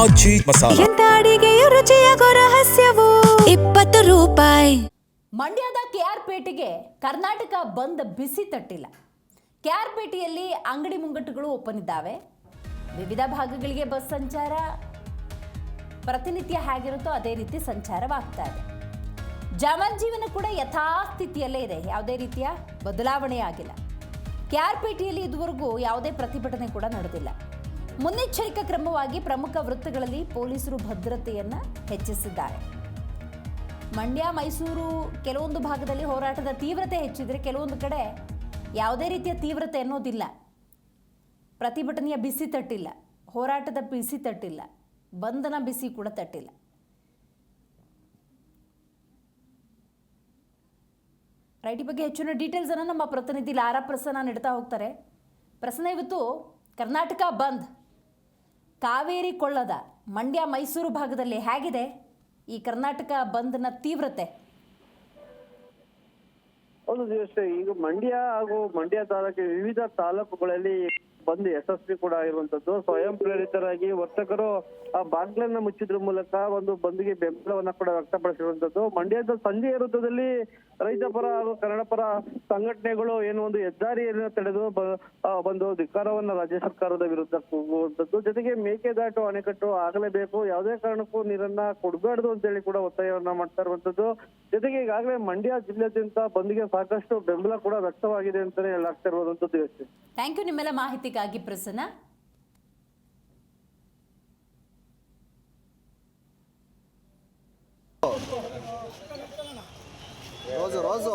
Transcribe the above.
ಆಚಿ ಮಸಾಲ. ಎಂತ ಅಡಿಗೆಯ ರುಚಿಯಾಗೋ ರಹಸ್ಯವು 20 ರೂಪಾಯಿ. ಮಂಡ್ಯದ ಕೆಆರ್ಪೇಟೆಗೆ ಕರ್ನಾಟಕ ಬಂದ್ ಬಿಸಿ ತಟ್ಟಿಲ್ಲ. ಕೆಆರ್ಪೇಟೆಯಲ್ಲಿ ಅಂಗಡಿ ಮುಂಗಟ್ಟುಗಳು ಓಪನ್ ಇದ್ದಾವೆ. ವಿವಿಧ ಭಾಗಗಳಿಗೆ ಬಸ್ ಸಂಚಾರ ಪ್ರತಿನಿತ್ಯ ಹೇಗಿರುತ್ತೋ ಅದೇ ರೀತಿ ಸಂಚಾರವಾಗ್ತಾ ಇದೆ. ಜನಜೀವನ ಕೂಡ ಯಥಾಸ್ಥಿತಿಯಲ್ಲೇ ಇದೆ. ಯಾವುದೇ ರೀತಿಯ ಬದಲಾವಣೆ ಆಗಿಲ್ಲ. ಕೆಆರ್ಪೇಟೆಯಲ್ಲಿ ಇದುವರೆಗೂ ಯಾವುದೇ ಪ್ರತಿಭಟನೆ ಕೂಡ ನಡೆದಿಲ್ಲ. ಮುನ್ನೆಚ್ಚರಿಕಾ ಕ್ರಮವಾಗಿ ಪ್ರಮುಖ ವೃತ್ತಗಳಲ್ಲಿ ಪೊಲೀಸರು ಭದ್ರತೆಯನ್ನು ಹೆಚ್ಚಿಸಿದ್ದಾರೆ. ಮಂಡ್ಯ, ಮೈಸೂರು ಕೆಲವೊಂದು ಭಾಗದಲ್ಲಿ ಹೋರಾಟದ ತೀವ್ರತೆ ಹೆಚ್ಚಿದ್ರೆ ಕೆಲವೊಂದು ಕಡೆ ಯಾವುದೇ ರೀತಿಯ ತೀವ್ರತೆ ಅನ್ನೋದಿಲ್ಲ. ಪ್ರತಿಭಟನೆಯ ಬಿಸಿ ತಟ್ಟಿಲ್ಲ, ಹೋರಾಟದ ಬಿಸಿ ತಟ್ಟಿಲ್ಲ, ಬಂಧನ ಬಿಸಿ ಕೂಡ ತಟ್ಟಿಲ್ಲ. ರೈಟ್, ಈ ಬಗ್ಗೆ ಹೆಚ್ಚಿನ ಡೀಟೇಲ್ಸ್ ಅನ್ನು ನಮ್ಮ ಪ್ರತಿನಿಧಿ ಲಾರಾ ಪ್ರಸನ್ನ ನೀಡ್ತಾ ಹೋಗ್ತಾರೆ. ಪ್ರಸನ್ನ, ಇವತ್ತು ಕರ್ನಾಟಕ ಬಂದ್ ಕಾವೇರಿ ಕೊಳ್ಳದ ಮಂಡ್ಯ, ಮೈಸೂರು ಭಾಗದಲ್ಲಿ ಹೇಗಿದೆ ಈ ಕರ್ನಾಟಕ ಬಂದ್ನ ತೀವ್ರತೆ? ಹೌದು ದಿವಸ, ಈಗ ಮಂಡ್ಯ ಹಾಗೂ ಮಂಡ್ಯ ತಾಲೂಕಿನ ವಿವಿಧ ತಾಲೂಕುಗಳಲ್ಲಿ ಬಂದ್ ಯಶಸ್ವಿ ಕೂಡ ಆಗಿರುವಂತದ್ದು. ಸ್ವಯಂ ಪ್ರೇರಿತರಾಗಿ ವರ್ತಕರು ಆ ಬಾಗ್ಲನ್ನ ಮುಚ್ಚಿದ್ರ ಮೂಲಕ ಒಂದು ಬಂದ್ಗೆ ಬೆಂಬಲವನ್ನ ಕೂಡ ವ್ಯಕ್ತಪಡಿಸಿರುವಂತದ್ದು. ಮಂಡ್ಯದ ಸಂಜೆ ವೃತ್ತದಲ್ಲಿ ರೈತ ಪರ ಹಾಗೂ ಕನ್ನಡ ಪರ ಸಂಘಟನೆಗಳು ಏನು ಒಂದು ಹೆದ್ದಾರಿಯನ್ನು ತಡೆದು ಒಂದು ಧಿಕ್ಕಾರವನ್ನ ರಾಜ್ಯ ಸರ್ಕಾರದ ವಿರುದ್ಧ ಕೂಗುವಂತದ್ದು. ಜೊತೆಗೆ ಮೇಕೆದಾಟು ಅಣೆಕಟ್ಟು ಆಗಲೇಬೇಕು, ಯಾವುದೇ ಕಾರಣಕ್ಕೂ ನೀರನ್ನ ಕೊಡಬಾರ್ದು ಅಂತ ಹೇಳಿ ಕೂಡ ಒತ್ತಾಯವನ್ನ ಮಾಡ್ತಾ ಇರುವಂತದ್ದು. ಜೊತೆಗೆ ಈಗಾಗಲೇ ಮಂಡ್ಯ ಜಿಲ್ಲೆಯಾದ್ಯಂತ ಬಂದ್ಗೆ ಸಾಕಷ್ಟು ಬೆಂಬಲ ಕೂಡ ವ್ಯಕ್ತವಾಗಿದೆ ಅಂತಾನೆ ಹೇಳಲಾಗ್ತಾ ಇರುವಂತದ್ದು. ಥ್ಯಾಂಕ್ ಯು ನಿಮ್ಮೆಲ್ಲ ಮಾಹಿತಿಗಾಗಿ ಪ್ರಸನ್ನ. ರೋಜು